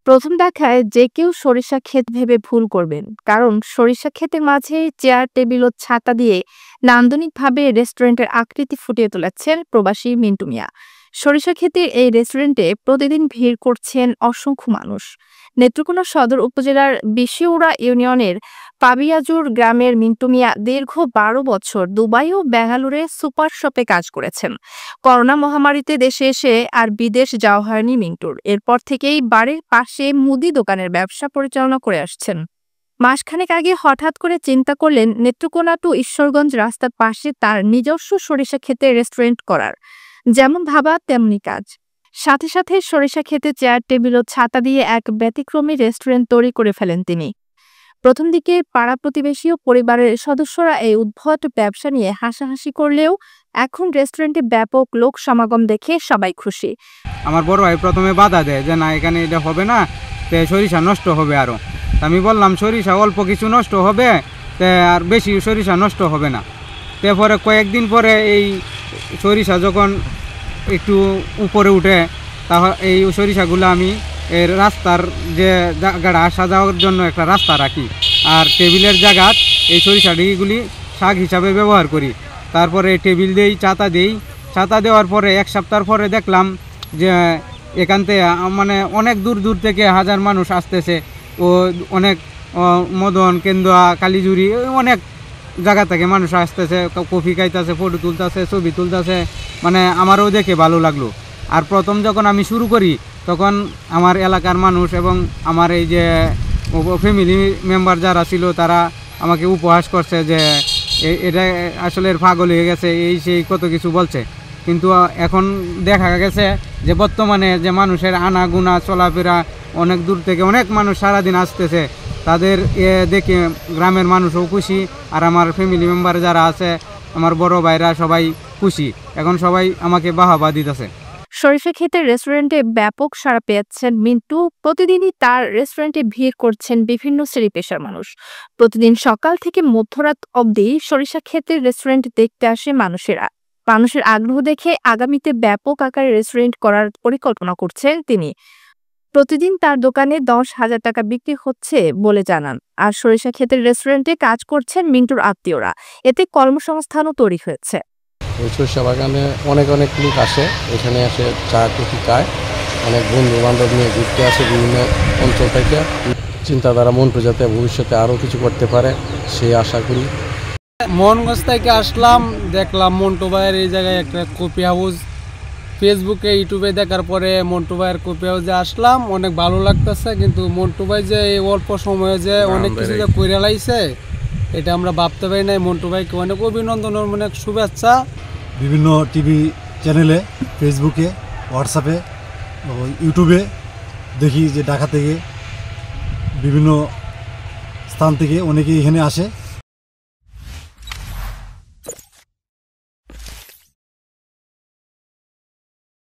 প্রথম দেখায় যে কেউ সরিষা ক্ষেত ভেবে ভুল করবেন, কারণ সরিষা ক্ষেতের মাঝে চেয়ার টেবিল ও ছাতা দিয়ে নান্দনিকভাবে রেস্টুরেন্টের আকৃতি ফুটিয়ে তুলেছেন প্রবাসী মিন্টু মিয়া। সরিষা ক্ষেতের এই রেস্টুরেন্টে প্রতিদিন ভিড় করছেন অসংখ্য মানুষ। নেত্রকোনা সদর উপজেলার বিশিউড়া ইউনিয়নের পাবিয়াজুর গ্রামের মিন্টু মিয়া দীর্ঘ ১২ বছর দুবাই ও বেঙ্গালুরে সুপার শপে কাজ করেছেন। করোনা মহামারীতে দেশে এসে আর বিদেশ যাওয়া হয়নি মিন্টুর। এরপর থেকেই বাড়ির পাশে মুদি দোকানের ব্যবসা পরিচালনা করে আসছেন। মাসখানেক আগে হঠাৎ করে চিন্তা করলেন নেত্রকোনা টু ঈশ্বরগঞ্জ রাস্তার পাশে তার নিজস্ব সরিষা ক্ষেতে রেস্টুরেন্ট করার। যেমন ভাবা তেমনি কাজ। সাথে সাথে সরিষা ক্ষেতে চেয়ার টেবিল ও ছাতা দিয়ে এক ব্যতিক্রমী রেস্টুরেন্ট তৈরি করে ফেলেন তিনি। প্রথম দিকে পাড়া প্রতিবেশী ও পরিবারের সদস্যরা এই উদ্ভট ব্যবসা নিয়ে হাসাহাসি করলেও এখন রেস্টুরেন্টে ব্যাপক লোক সমাগম দেখে সবাই খুশি। আমার বড় ভাই প্রথমে বাধা দেয় যে না, এখানে এটা হবে না, সরিষা নষ্ট হবে আরও। আমি বললাম সরিষা অল্প কিছু নষ্ট হবে, আর বেশি সরিষা নষ্ট হবে না। তারপরে কয়েকদিন পরে এই সরিষা যখন একটু উপরে উঠে, তাহলে এই সরিষাগুলো আমি এর রাস্তার যে জায়গাটা আসা যাওয়ার জন্য একটা রাস্তা রাখি, আর টেবিলের জায়গাত এই সরিষাগুলি শাক হিসাবে ব্যবহার করি। তারপরে টেবিল দিই, ছাতা দিই। ছাতা দেওয়ার পরে এক সপ্তাহ পরে দেখলাম যে এখান থেকে মানে অনেক দূর দূর থেকে হাজার মানুষ আসতেছে। ও অনেক মদন, কেন্দুয়া, কালীজুরি, অনেক জায়গা থেকে মানুষ আসতেছে, কফি খাইতেছে, ফটো তুলতেছে, ছবি তুলতেছে। মানে আমারও দেখে ভালো লাগলো। আর প্রথম যখন আমি শুরু করি তখন আমার এলাকার মানুষ এবং আমার এই যে ফ্যামিলি মেম্বার যারা ছিল তারা আমাকে উপহাস করছে যে এটা আসলে পাগল হয়ে গেছে, এই সেই কত কিছু বলছে। কিন্তু এখন দেখা গেছে যে বর্তমানে যে মানুষের আনাগুনা চলাফেরা, অনেক দূর থেকে অনেক মানুষ সারাদিন আসতেছে, তাদের দেখে গ্রামের মানুষও খুশি, আর আমার ফ্যামিলি মেম্বার যারা আছে, আমার বড় ভাইরা সবাই খুশি। এখন সবাই আমাকে বাহবা দিতেছে। সরিষা ক্ষেতের রেস্টুরেন্টে ব্যাপক সাড়া পেয়েছেন মিন্টু। প্রতিদিনই তার রেস্টুরেন্টে ভিড় করছেন বিভিন্ন শ্রেণী পেশার মানুষ। প্রতিদিন সকাল থেকে মধ্যরাত অবধি সরিষা ক্ষেতের রেস্টুরেন্ট দেখতে আসে মানুষেরা। মানুষের আগ্রহ দেখে আগামীতে ব্যাপক আকারে রেস্টুরেন্ট করার পরিকল্পনা করছেন তিনি। প্রতিদিন তার দোকানে 10,000 টাকা বিক্রি হচ্ছে বলে জানান। আর সরিষা ক্ষেতের রেস্টুরেন্টে কাজ করছেন মিন্টুর আত্মীয়রা। এতে কর্মসংস্থানও তৈরি হয়েছে। এই সরিষা বাগানে অনেক লোক আসে, এখানে এসে চা কফি খায়, অনেক বন্ধু বান্ধব নিয়ে ঘুরতে আসে বিভিন্ন অঞ্চল থেকে। চিন্তাধারা মন্টু যাতে ভবিষ্যতে আরও কিছু করতে পারে সেই আশা করি। মোহনগঞ্জ থেকে আসলাম, দেখলাম মন্টু ভাইয়ের এই জায়গায় একটা কফি হাউস। ফেসবুকে ইউটিউবে দেখার পরে মন্টু ভাইয়ের কফি হাউসে আসলাম, অনেক ভালো লাগতেছে। কিন্তু মন্টু ভাই যে এই অল্প সময়ে যে অনেক কিছু যে করে লাইছে, এটা আমরা ভাবতে পারি নাই। মন্টু ভাইকে অনেক অভিনন্দন, অনেক শুভেচ্ছা। বিভিন্ন টিভি চ্যানেলে, ফেসবুকে, হোয়াটসঅ্যাপে, ইউটিউবে দেখি যে ঢাকা থেকে বিভিন্ন স্থান থেকে অনেকেই এখানে আসে।